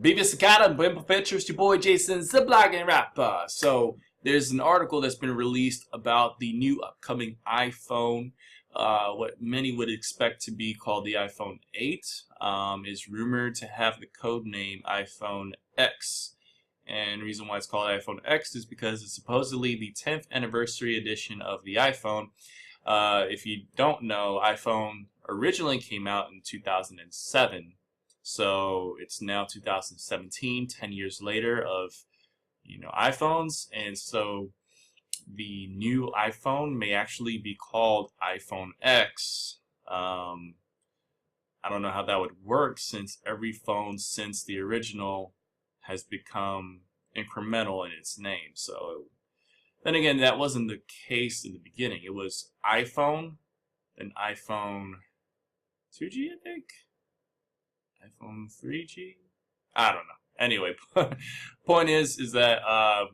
Beavis Akata, Bimbo Pictures, your boy Jason, the blogging rapper. So there's an article that's been released about the new upcoming iPhone. What many would expect to be called the iPhone 8 is rumored to have the code name iPhone X. And the reason why it's called iPhone X is because it's supposedly the 10th anniversary edition of the iPhone. If you don't know, iPhone originally came out in 2007. So it's now 2017, 10 years later of, iPhones. And so the new iPhone may actually be called iPhone X. I don't know how that would work since every phone since the original has become incremental in its name. So then again, that wasn't the case in the beginning. It was iPhone, then iPhone 2G, I think. iPhone 3G? I don't know. Anyway, point is that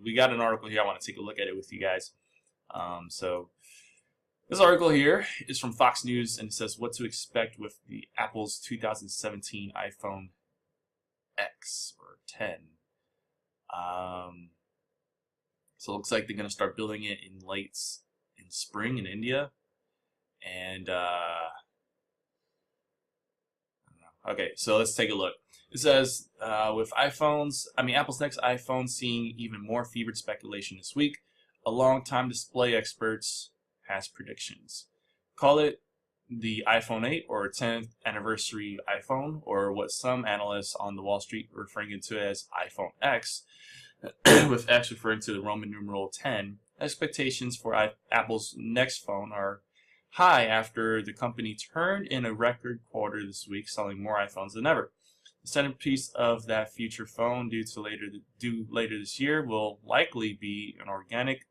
we got an article here. I want to take a look at it with you guys. So this article here is from Fox News, and it says what to expect with the Apple's 2017 iPhone X or 10. So it looks like they're going to start building it in spring in India, and okay, so let's take a look. It says, with Apple's next iPhone seeing even more fevered speculation this week, a longtime display experts has predictions. Call it the iPhone 8 or 10th anniversary iPhone, or what some analysts on the Wall Street are referring to as iPhone X, with X referring to the Roman numeral 10. Expectations for Apple's next phone are high after the company turned in a record quarter this week, selling more iPhones than ever. The centerpiece of that future phone, due later this year, will likely be an organic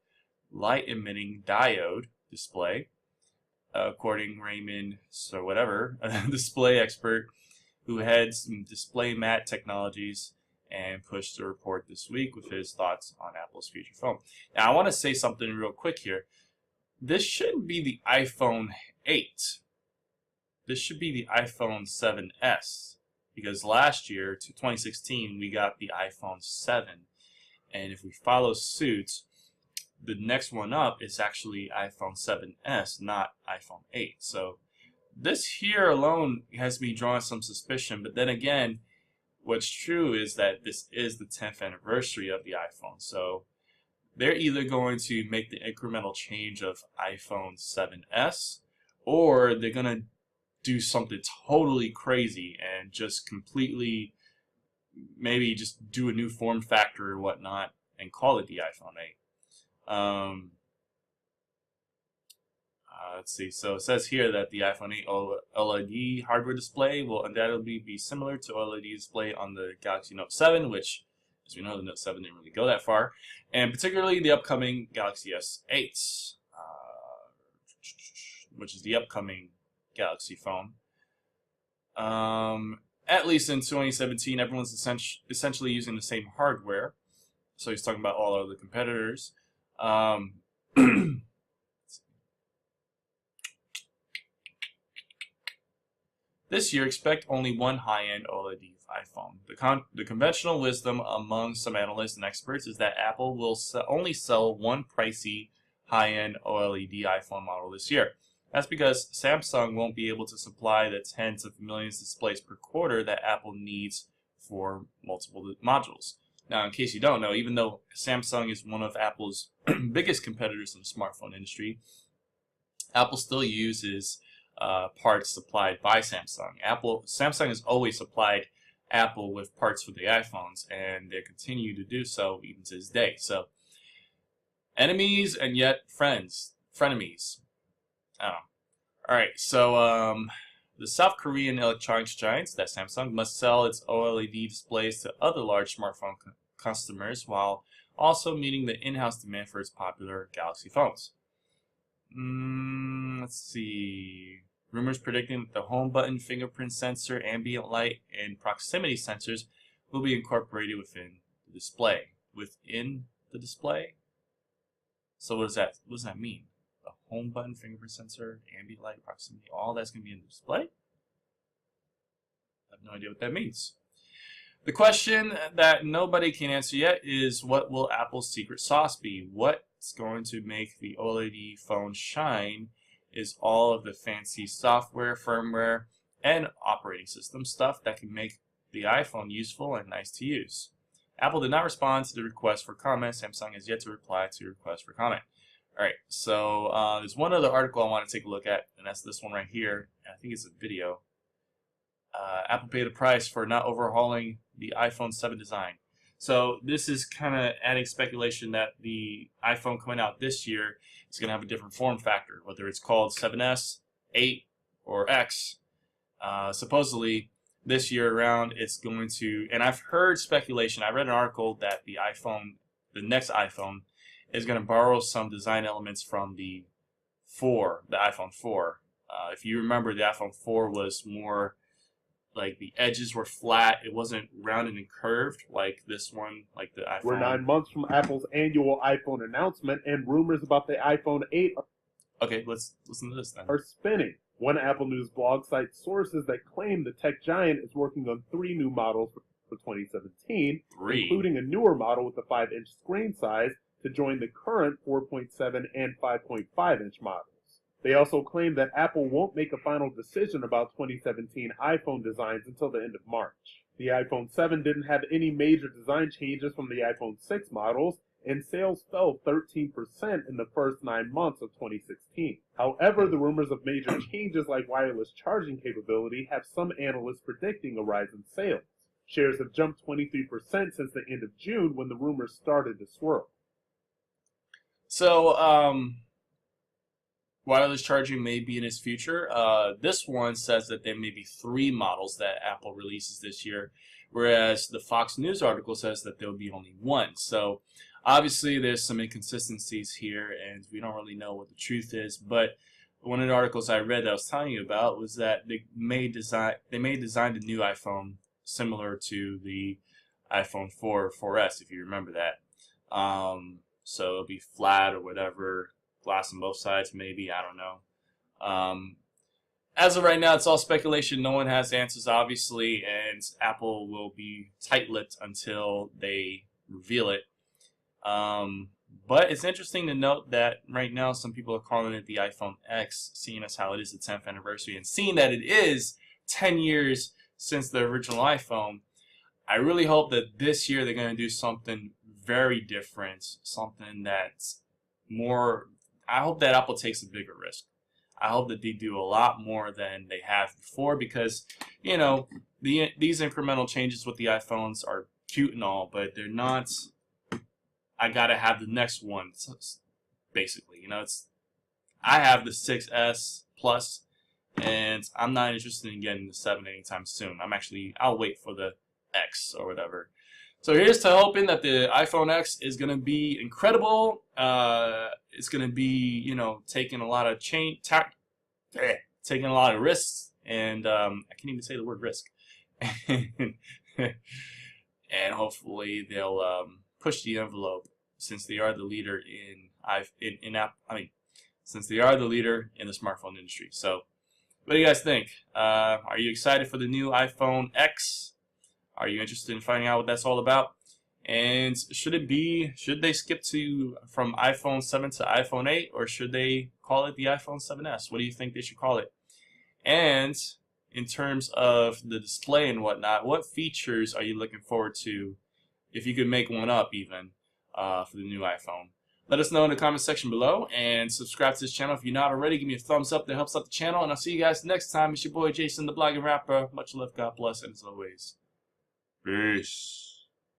light-emitting diode display, according Raymond, a display expert who heads Display Matte Technologies, and pushed the report this week with his thoughts on Apple's future phone. Now, I want to say something real quick here. This shouldn't be the iPhone 8. This should be the iPhone 7S. Because last year, 2016, we got the iPhone 7. And if we follow suit, the next one up is actually iPhone 7S, not iPhone 8. So this here alone has me drawing some suspicion. But then again, what's true is that this is the 10th anniversary of the iPhone. So they're either going to make the incremental change of iPhone 7S, or they're going to do something totally crazy and just completely, maybe just do a new form factor or whatnot and call it the iPhone 8. Let's see. So it says here that the iPhone 8 OLED hardware display will undoubtedly be similar to OLED display on the Galaxy Note 7, which, as we know, the Note 7 didn't really go that far, and particularly the upcoming Galaxy S8, which is the upcoming Galaxy phone. At least in 2017, everyone's essentially using the same hardware. So he's talking about all of the competitors. This year, expect only one high-end OLED iPhone. The conventional wisdom among some analysts and experts is that Apple will only sell one pricey high-end OLED iPhone model this year. That's because Samsung won't be able to supply the tens of millions of displays per quarter that Apple needs for multiple modules. Now, in case you don't know, even though Samsung is one of Apple's biggest competitors in the smartphone industry, Apple still uses parts supplied by Samsung. Samsung has always supplied Apple with parts for the iPhones, and they continue to do so even to this day. So, enemies and yet frenemies. Alright, so the South Korean electronics giants, that Samsung, must sell its OLED displays to other large smartphone customers while also meeting the in-house demand for its popular Galaxy phones. Let's see. Rumors predicting that the home button, fingerprint sensor, ambient light, and proximity sensors will be incorporated within the display. Within the display? So what does that mean? The home button, fingerprint sensor, ambient light, proximity, all that's going to be in the display? I have no idea what that means. The question that nobody can answer yet is, what will Apple's secret sauce be? What's going to make the OLED phone shine is all of the fancy software, firmware, and operating system stuff that can make the iPhone useful and nice to use. Apple did not respond to the request for comment. Samsung has yet to reply to the request for comment. All right, so there's one other article I want to take a look at, and that's this one right here. I think it's a video. Apple paid a price for not overhauling the iPhone 7 design. So this is kind of adding speculation that the iPhone coming out this year is going to have a different form factor, whether it's called 7S, 8, or X. Supposedly, this year around, it's going to, and I've heard speculation, I read an article that the next iPhone, is going to borrow some design elements from the iPhone 4. If you remember, the iPhone 4 was more like the edges were flat. It wasn't rounded and curved like this one, like the iPhone. We're 9 months from Apple's annual iPhone announcement, and rumors about the iPhone 8 Okay, let's listen to this then. are spinning. One Apple News blog cites sources that claim the tech giant is working on 3 new models for 2017, including a newer model with a 5-inch screen size to join the current 4.7 and 5.5-inch models. They also claim that Apple won't make a final decision about 2017 iPhone designs until the end of March. The iPhone 7 didn't have any major design changes from the iPhone 6 models, and sales fell 13% in the first 9 months of 2016. However, the rumors of major changes like wireless charging capability have some analysts predicting a rise in sales. Shares have jumped 23% since the end of June when the rumors started to swirl. So, wireless charging may be in its future. This one says that there may be 3 models that Apple releases this year, whereas the Fox News article says that there will be only 1. So obviously there's some inconsistencies here, and we don't really know what the truth is. But one of the articles I read that I was telling you about was that they may design the new iPhone similar to the iPhone 4 or 4S, if you remember that. So it'll be flat or whatever. Glass on both sides, maybe, I don't know. As of right now, it's all speculation. No one has answers, obviously, and Apple will be tight-lipped until they reveal it. But it's interesting to note that right now some people are calling it the iPhone X, seeing as how it is the 10th anniversary, and seeing that it is 10 years since the original iPhone. I really hope that this year they're going to do something very different, something that's more. I hope that Apple takes a bigger risk. I hope that they do a lot more than they have before, because, you know, these incremental changes with the iPhones are cute and all, but they're not. I gotta have the next one, basically. You know, I have the 6S Plus, and I'm not interested in getting the 7 anytime soon. I'll wait for the X or whatever. So here's to hoping that the iPhone X is going to be incredible. It's going to be, you know, taking a lot of taking a lot of risks, and I can't even say the word risk. And hopefully they'll push the envelope, since they are the leader since they are the leader in the smartphone industry. So, what do you guys think? Are you excited for the new iPhone X? Are you interested in finding out what that's all about? And should they skip from iPhone 7 to iPhone 8, or should they call it the iPhone 7S? What do you think they should call it? And in terms of the display and whatnot, what features are you looking forward to, if you could make one up even, for the new iPhone? Let us know in the comment section below, and subscribe to this channel if you're not already. Give me a thumbs up, that helps out the channel, and I'll see you guys next time. It's your boy Jason, the blogging rapper. Much love, God bless, and as always, peace.